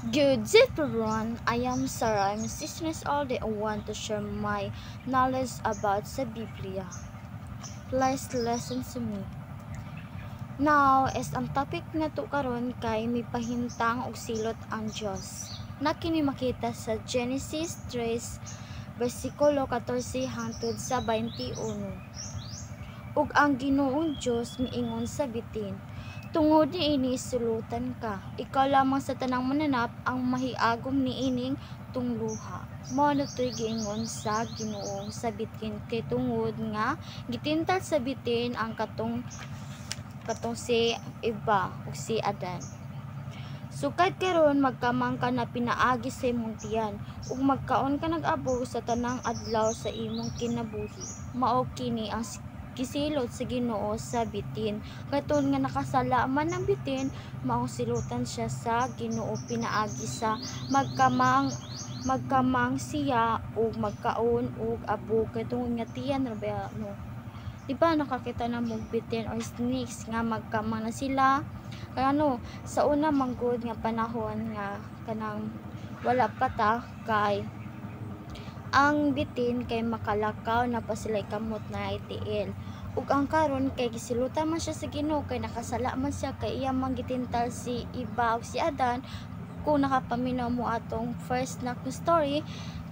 Good day everyone, I am Sarah. I'm a Sisters all day. I want to share my knowledge about sa Biblia. Please listen to me. Now, as ang topic na to karon kay may pahintang og silot ang Dios. Na kini makita sa Genesis 3 versikulo 14 hangtod sa 21. Ug ang Ginoong Dios miingon sa bitin, tungod niini sulutan ka, ikaw lamang sa tanang mananap ang mahiagom niining tungluha. Mao na to'y giingon sa Ginoo sa bitin kay tungod nga gitintal sa bitin ang katong si Eva ug si Adan. Sukad karon magkamang ka na pinaagi sa imong tiyan ug magkaon ka nag-abog sa tanang adlaw sa imong kinabuhi. Mao kini ang gisilot sa Ginoo sa bitin. Katong nga nakasala man ang bitin, maong silutan siya sa Ginoo pinaagi sa magkamang siya ug magkaon ug abog katong nga tiyan ra ba no. Diba nakakita na mong bitin or snakes nga magkamang na sila kaya sa una manggod nga panahon nga kanang wala pa ta kay ang bitin kay makalakaw na pa sila kamot na ITL. Ug ang karon kay gisilutan man siya sa Ginoo kay nakasala man siya kay iya man gitintal si Eva ug si Adan. Kung nakapaminaw mo atong first na story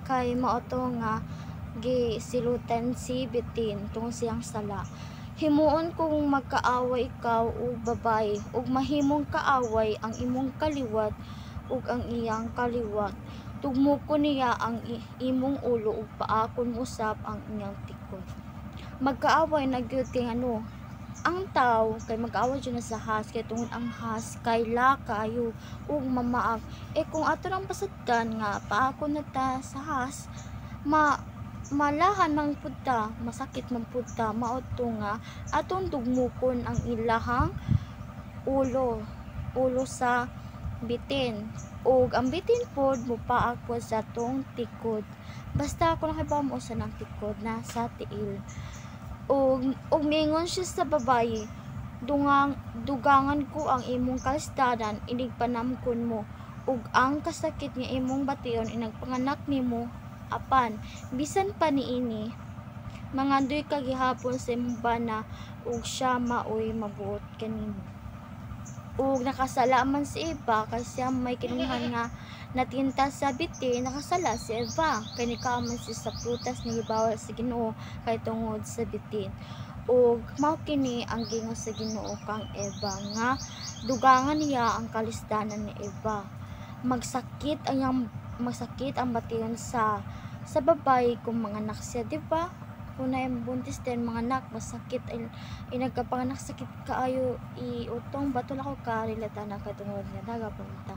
kay mao to nga gisilutan si bitin tungod siyang sala. Himuon kung magkaaway ikaw ug babae ug mahimong kaaway ang imong kaliwat ug ang iyang kaliwat. Tugmukon niya ang imong ulo ug paakon usab ang iyang tikod. Magkaaway na gyud kay ang tao kay mag-away jud na sa has kay tungod ang has kay la kayo ug mamaak. Kung ato lang pasagdan nga paakon na ta sa has, malahan man pud ta, masakit man pud ta, mao to nga atong dugmukon ang ilahang ulo sa bitin. Ug ang bitin pod mupaak pod sa tong tikod. Basta ako nakibaw mo sa nang tikod na sa tiil. Ug miingon siya sa babaye, dugangan ko ang imong kalistadan inig panamkon mo ug ang kasakit nga imong bation inagpanganak nimo apan bisan pa niini mga duy ka gihapon sa imong bana ug siya maoy mabuot kanimo. Ug nakasala man si Eva kay siya may kinuhan nga natinta sa bitin, nakasala si Eva kay nikaman siya sa prutas nga gibawal sa Ginoo kay tungod sa bitin. Ug mao kini ang gingon sa Ginoo kang Eva nga dugangan niya ang kalistanan ni Eva. Magsakit ang bation sa babae kung mga anak siya, di ba? Kung na buntis din mga anak, masakit ay nagkapanganak sakit kaayo iutong bato lang ko karilata na katungod nga daga punta.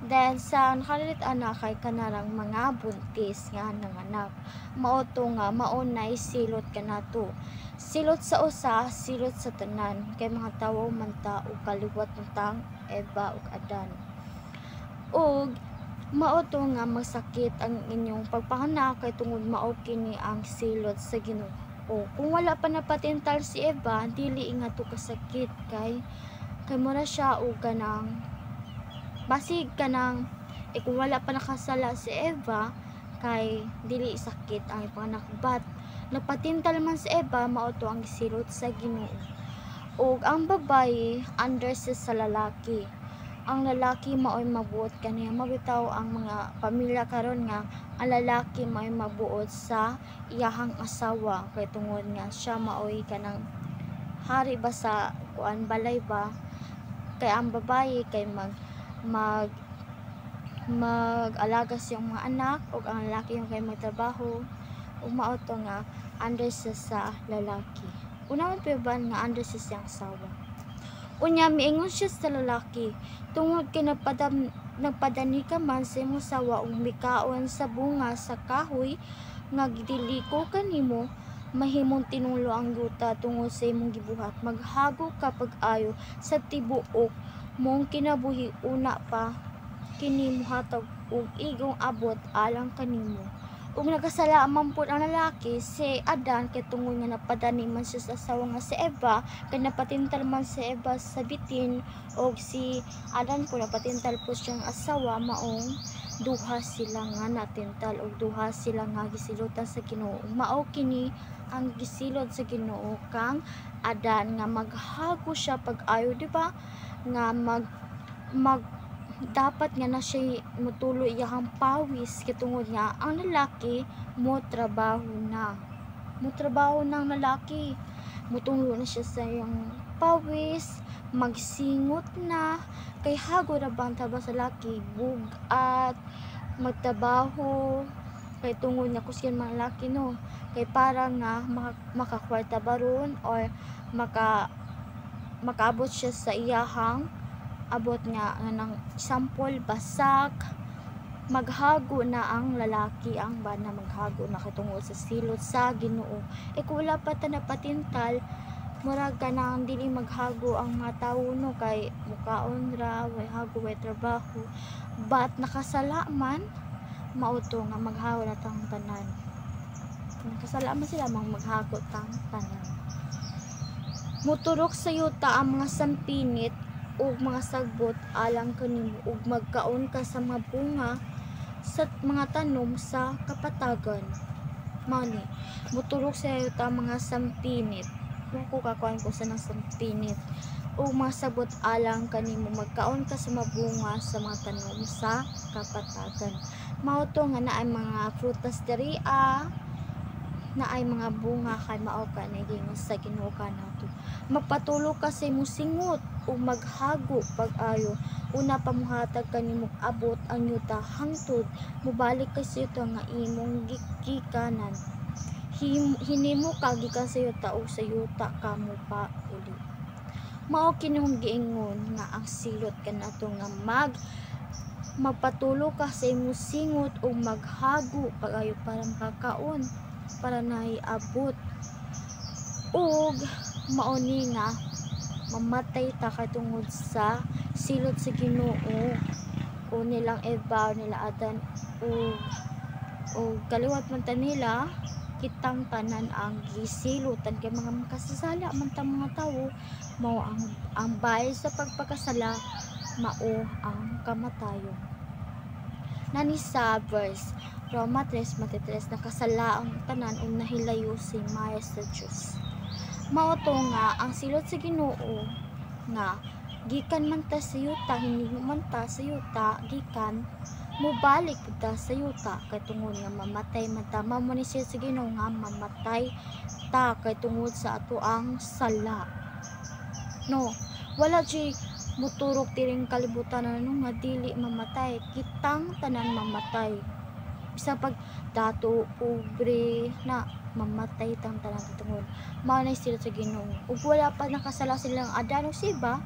Then sa nakarelate na kay kanarang mga buntis nga ng anak, mao to nga maunay silot kanato. Silot sa usa, silot sa tanan kay mga tawo man ta ug kaliwat tang Eva ug Adan. Ug mao to nga masakit ang inyong pagpanganak kay tungod mao kini ang silot sa Ginoo. Kung wala pa napatintal si Eva, dili nga to kasakit kay mura siya og kanang basig kanang kung wala pa nakasala si Eva kay dili sakit ang panganak, but napatintal man si Eva, mao to ang silot sa Ginoo. Ug ang babaye under sa lalaki. Ang lalaki maoy mabuot kaniya mabitaw ang mga pamilya karon nga ang lalaki maoy mabuot sa iyahang asawa kay tungod nga siya maoy kanang hari ba sa kuan balay ba, kay ang babaye kay mag-alaga sa mga anak ug ang lalaki yung kay magtrabaho ug mao to nga under sa lalaki. Una man piban nga under sa siyang asawa. Unya miingon siya sa lalaki, tungod kay nagpadani ka man sa imong sawa ug mikaon sa bunga sa kahoy nga gidiliko kanimo, mahimong tinulo ang yuta tungod sa imong gibuhat. Maghago ka pag-ayo sa tibuok mong kinabuhi, una pa kini mohatag og igong abot alang kanimo. ug nagasala man pud ang lalaki si Adan kay tungod nga napadani man siya sa asawa nga si Eva, kay napatintal man si Eva sa bitin, og si Adan po napatintal po siyang asawa, maong duha sila nga natintal og duha sila nga gisilutan sa Ginoo. Mao kini ang gisilod sa Ginoo kang Adan nga maghago siya pag-ayo, di ba? Nga mag dapat nga na siya mutulo iyahang pawis kitungod nga ang lalaki mo trabaho ng lalaki, mutulo na siya sa iyang pawis, magsingot na kay hago ra bang taba sa laki bugat magtrabaho kay tungod nga kusyan mga lalaki no, kay para nga makakwarta baron or makaabot siya sa iyahang abot nga ng sample basag, maghago na ang lalaki ang bana, maghago na katungod sa silot sa Ginoo. Kung wala pa ta napatintal, murag ka nang dili maghago ang mga tawo no, kay mukaon ra way hago way trabaho, but nakasala man mauto nga maghago na tang tanan, nakasala man sila maghago tang tanan. Muturok sa yuta ang mga sampinit ug mga sagbot alang kanimo ug magkaon ka sa mga bunga sa mga tanom sa kapatagan. Mani muturok sa yuta mga sampinit, ko kakuan ko sa nang sampinit ug mga sagbot alang kanimo magkaon ka sa mga bunga sa mga tanom sa kapatagan. Mao to nga naay mga prutas diriya, naay mga bunga kay mao ka naging sa Ginoo kanato. Magpatulo ka sa imong singot ug maghago pag-ayo. Una pamuhatag kanimo abot ang yuta hangtod mobalik ka sa yuta nga imong gikanan. Hinimo ka gikan sa yuta ug sa yuta ka mo pa uli. Mao kining giingon nga ang silot kanato nga magpatulo ka sa imong singot ug maghago pag-ayo para makakaon, para naiabot ug mauni nga mamatay ta katungod sa silot sa Ginoo o nilang Eva, nila Adan o kaliwat man ta nila kitang tanan ang gisilutan kay mga makasasala man ta mga tawo, mao ang bayad sa pagpakasala, mao ang kamatayon. Nani sa verse Roma 3:23, nakasala ang tanan ug nahilayo si Maya sa Dios. Mao to nga ang silot sa Ginoo nga gikan man ta sa yuta, hindi man ta sa yuta gikan mobalik ta sa yuta kay tungod nga mamatay man ta. Mao ni siya sa Ginoo nga mamatay ta kay tungod sa ato ang sala no. Wala jay muturok tiring kalibutan na nga dili mamatay, kitang tanan mamatay, bisa pag dato pobre na mamatay tang tanan tungod mao na sila sa Ginoo. Ug wala pa nakasala silang Adan ug si Eva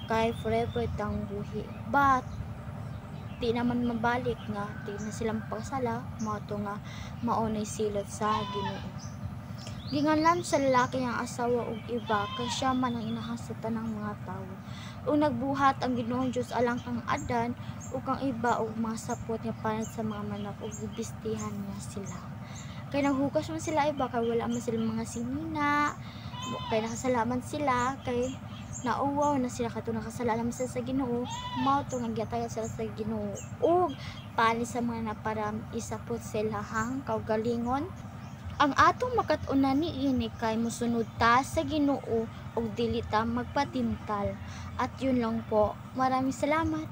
kay forever tang buhi, but di naman mabalik nga di na silang pagsala, mao to nga mao na silot sa Ginoo. Ginganlan sa lalaki ang asawa ug iba kay siya man ang inahasatan ng mga tawo. Ug nagbuhat ang Ginoong Dios alang kang Adan ug kang iba ug mga sapot nga panad sa mga manok ug gibistihan niya sila. Kay naghukas man sila iba kay wala man sila mga sinina, kay nakasalaman sila kay nauwaw na sila kato nakasalaman sila sa Ginoo. Mao to nga giyatagan sila sa Ginoo ug pani sa mga naparam isapot sila hang kaugalingon. Ang atong makatuna niini kay musunod ta sa Ginoo ug dili ta magpatintal. At yun lang po. Maraming salamat.